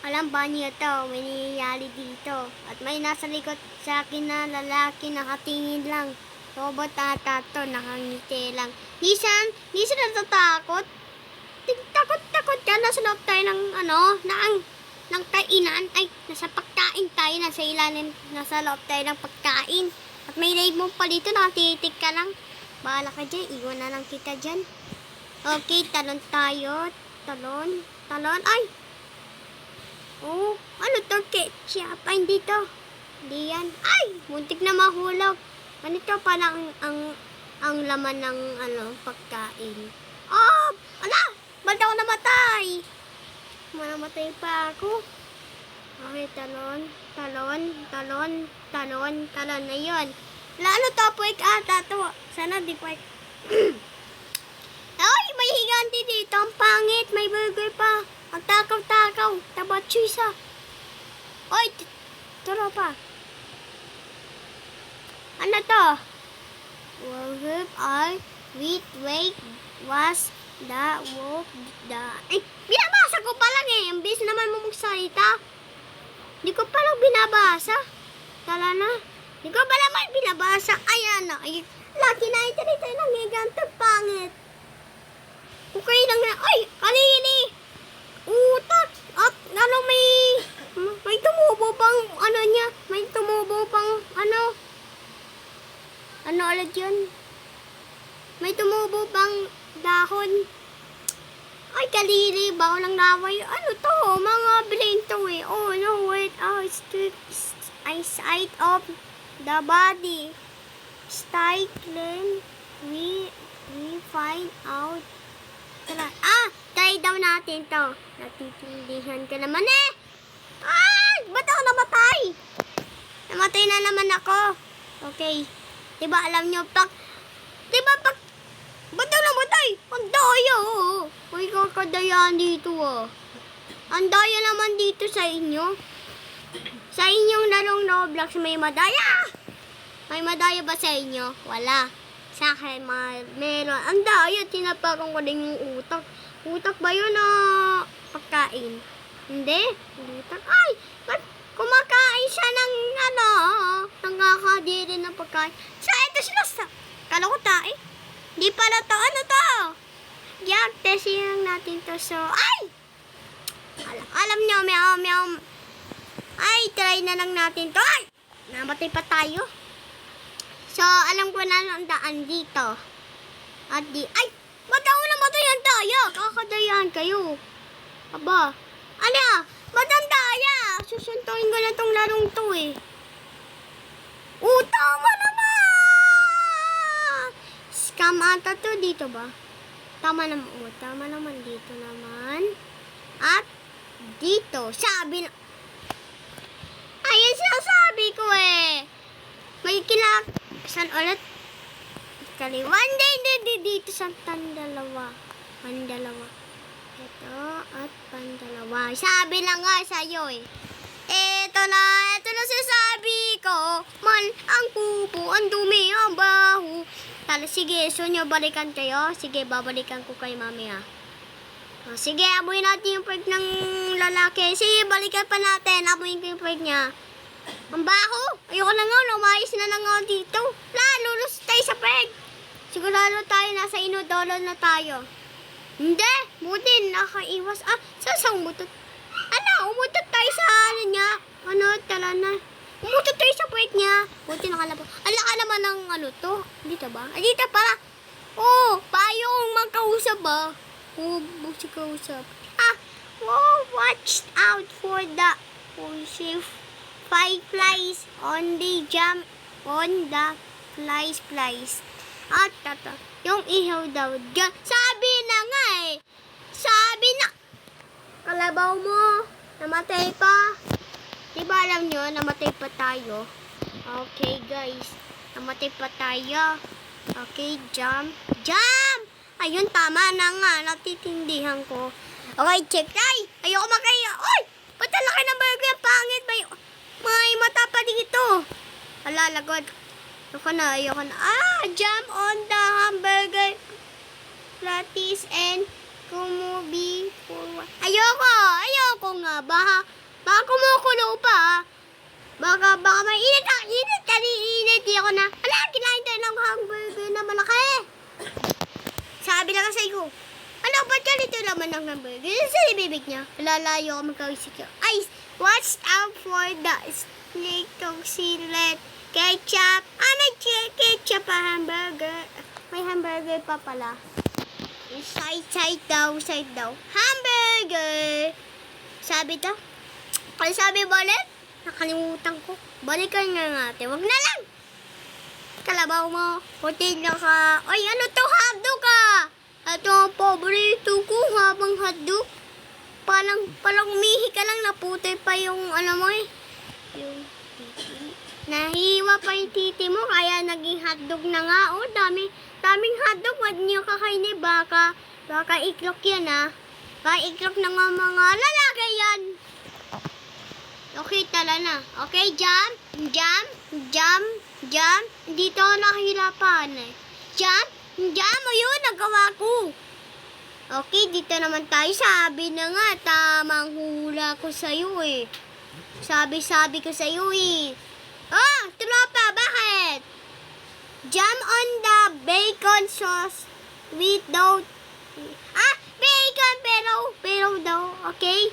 Alam ba niyo to, may nangyayari dito. At may nasa likod sa akin na lalaki nakatingin lang. Robot ata to, nakangiti lang. Di siya natatakot. Takot ka, nasa loob tayo ng ng kainan. Ay, nasa pagkain tayo, nasa loob tayo ng pagkain. At may leg mo pa dito, nakatitik ka lang. Bahala ka dyan, iwan na lang kita dyan. Okay, talon tayo. Talon, ay! Oh, ano to? Ketchup. Ay, hindi to. Hindi yan. Ay! Muntik na mahulog. Ganito pala ang laman ng pagkain. Oh! Ala! Ba't ako namatay? Manamatay pa ako. Okay, talon na yun. Lalo to, puwek ata to. Sana di puwek. Ay, may higanti dito. Ang pangit. May burger pa. Ang takaw-takaw. Tabat chuisa. Oy, turo pa. Ano to? Wahub ay wait, was ay, binabasa ko pa lang eh. Ang bilis naman mo magsalita. Hindi ko pa lang binabasa. Tala na. Hindi ko pa naman binabasa. Ayan na. Ay, laki na ito dito ng higantang pangit. Okay lang na. Ay, kanini. Utak. At may tumubo pang niya. May tumubo pang ano ulit yun? May tumubo pang dahon. Ay, kalili. Bako ng laway. Ano to? Mga brain to eh. Oh, no, wait. Oh, it's eyesight of the body. Cycling. We find out. Try daw natin to. Natitindihan ka naman eh. Ay, ba't ako namatay? Namatay na naman ako. Okay. Diba alam nyo, ba't ako namatay? Ang daya, oh. May kakadayaan dito, oh. Ang daya naman dito sa inyo. Sa inyong larong Roblox, may madaya. May madaya ba sa inyo? Wala. Sa akin, meron. Ang daya, tinapakan ko din yung utak. Utak ba yun o pagkain? Hindi? Utak. Ay, ba't kumakain siya ng nangakadiri ng pagkain? Ito sila kala ko tayo. Di pala to. Ano to? Testing natin to. So, ay! Alam nyo, meow. Ay, try na lang natin to. Ay! Namatay pa tayo. So, alam ko na ang daan dito. Ay! Ba't ako namatay ang daya? Kakadayan kayo. Aba. Ba't ang daya? Susuntuin ko na tong larong to eh. Tama naman! Scam ata to dito ba? Tama naman dito naman. At dito. Sabi na. Ayan sinasabi ko eh. May saan ulit? Kaliwa. Hindi. Dito sa pandalawa. Ito at pandalawa. Sabi lang nga sa'yo eh. Ito na sasabi ko. Ang pupo, ang dumi, ang baho. Sige, so nyo balikan kayo. Sige, babalikan ko kay mami ha. Sige, amoy natin yung peg ng lalaki. Sige, balikan pa natin. Amoyin ko yung peg niya. Ang baho. Ayoko na nga, lumayas na lang ako dito. Lulus tayo sa peg. Sigurado tayo, nasa inodolo na tayo. Hindi, buti, nakaiwas. Sasang umutot? Umutot tayo sa niya. Tala na. Umutot tayo sa puwet niya. Buti nakalabas. Alaka naman ng to. Dito ba? Dito pala. Payong magkausap ba? Busi kausap. Watch out for the flies on the jump on the flies. Yung ihaw daw. Sabi na nga eh. Sabi na. Kalabaw mo. Namatay pa. Diba alam nyo, namatay pa tayo. Okay guys. Namatay pa tayo. Okay, jump. Ayun, tama na nga. Natitindihan ko. Okay, check. Ayoko makaya. Oy! Ba't ang laki ng burger? Pangit. May mata pa dito. Lagod. Ayoko na. Jump on the hamburger. Lettuce and movie for... Ayoko nga. Baka kumukulo pa. Baka may init ang init. Init. Di ako na, kinain tayo ng hamburger na malaki. Sabi lang sa iyo, ba't ganito naman ng hamburger? Yun sa bibig niya. Lalayo ako magkawisik yun. Ay, watch out for the snake toxilet. Ketchup. May ketchup pa hamburger. May hamburger pa pala. Side daw. Hamburger. Sabi to. Kaya sabi ulit, nakalimutan ko. Balikan nga natin. Wag na lang. Kalabaw mo. Puti na ka. Ay, ano to? Hotdog ka. Ito ang paborito ko. Habang hotdog. Palang umihi ka lang. Naputi pa yung mo eh. Yung titi. Nahiwa pa yung titi mo. Kaya naging hotdog na nga. Daming hotdog. Wag niyo kakainin. Baka iklok yan ah. Baka iklok na nga mga lalaki yan. Okay, tala na. Okay, jump. Dito ako nakahirapan eh. Jump. O yun, nagawa ko. Okay, dito naman tayo. Sabi na nga, tamang hula ko sa'yo eh. Sabi ko sa'yo eh. Oh, tropa, bakit? Jump on the bacon sauce without... bacon, pero daw, okay?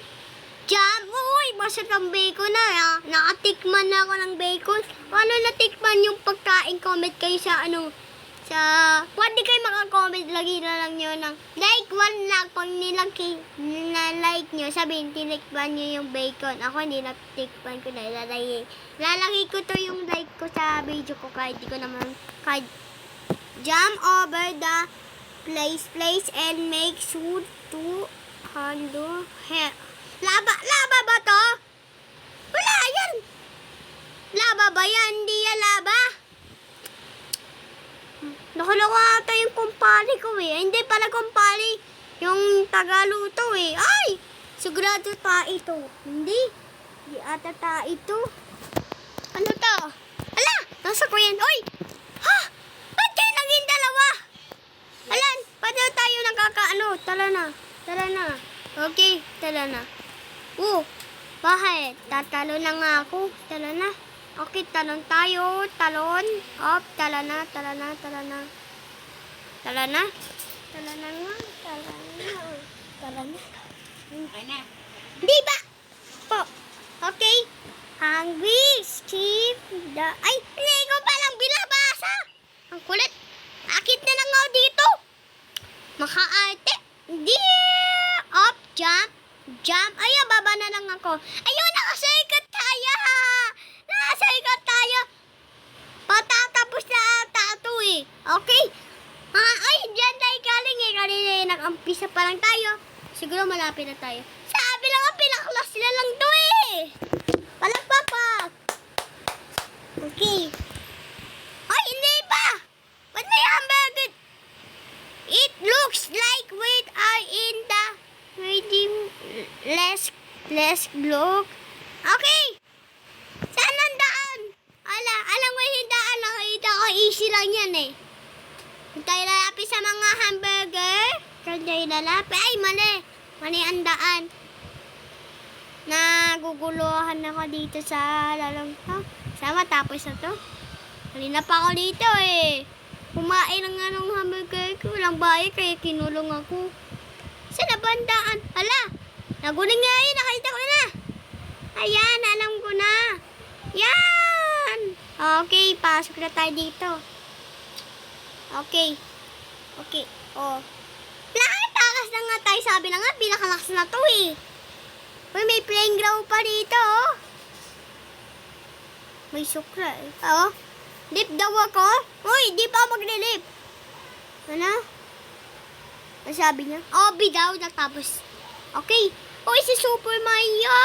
Jam, masarap ang bacon na. Nakatikman na ako ng bacon. Paano natikman yung pagkain? Comment kayo sa pwede kayo maka-comment. Lagi na lang nyo ng like 1 lang. Pag na-like nyo, sabihin, tinikman nyo yung bacon. Ako, hindi natikman ko na. Lalagay ko to yung like ko sa video ko. Kahit di ko naman, jump over the place and make sure to handle hair. Laba ba to? Wala yan. Laba ba yan? Hindi yan laba. Nakuloko ata yung kumpari ko eh. Hindi pala kumpari. Yung tagaluto eh. Ay! Sigurado ta ito. Hindi ata ta ito. Ano to? Ala! Nasa ko yan. Oy! Ha? Ba't kayo naging dalawa? Alan! Paano tayo nakakaano? Tala na. Okay, tala na. Bakit? Tatalo na nga ako. Tala na. Okay, talon tayo. Talon. Up, tala na. Tala na nga. Di ba? Po. Okay. Hungry, skip the... Ay, hindi ko palang binabasa. Ang kulit. Akit na lang ako dito. Makaarte. Di. Up, jump. Ayun, baba na lang ako. Ayun, nakasaikat tayo. Patatapos na ata ito eh. Okay. Ay, dyan tayo galing eh. Kanina nag-umpisa pa lang tayo. Siguro malapit na tayo. Sabi lang nga, pinaklas sila lang to eh. Palagpapak. Okay. Ay, hindi pa. Ba't may hamburger? It looks like we are in the less block. Okay. Saan ang daan? Alam mo yung daan. Nakita ko easy lang yan eh. Kung tayo lalapit sa mga hamburger. Kung tayo lalapit. Ay, mali ang daan. Naguguluhan ako dito sa lalong to. Sama, tapos na to. Halina pa ako dito eh. Kumain ng hamburger ko. Walang bayad kaya kinulong ako. Saan na ba ang daan? Naguling nga yun. Nakita ko na. Ayan, alam ko na. Yan. Okay, pasok na tayo dito. Okay. Takas na nga tayo. Sabi na nga, pinakalakas na to eh. Uy, may playground pa dito oh. May sukra eh. Dip daw ako. Uy, di pa magre-dip. Ano? Ano sabi niya? Obi daw, natapos. Okay. Uy, si Super Mario!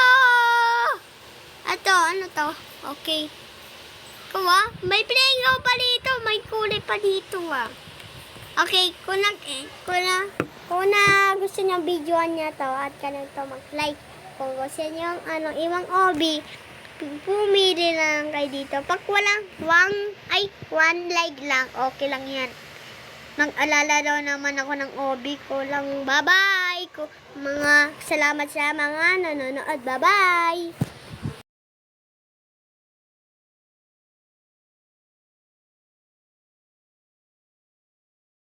Ano to? Okay. May playground pa dito. May kulay pa dito ah. Okay, kung gusto niyo videoan niya to at ganito mag-like. Kung gusto niyo ibang hobby, pumili na lang kayo dito. Pag walang one like lang, okay lang yan. Mag-alala daw naman ako ng hobby ko lang. Bye-bye! ko. Mga salamat sa mga nanonood. Bye-bye!